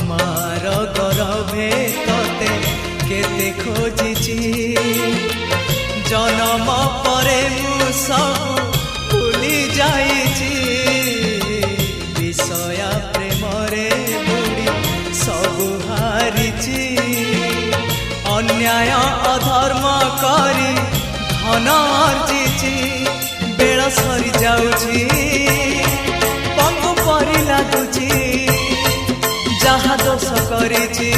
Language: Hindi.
मार गरभे तते केते खोजिची जन्म परे मु सब भूली जाइची विषया प्रेम रे बुड़ी सब हारिची अन्याय अधर्म करी धन अर्जिची बेल सरी जाउची पंगु परी लागुची जहा दोष करिची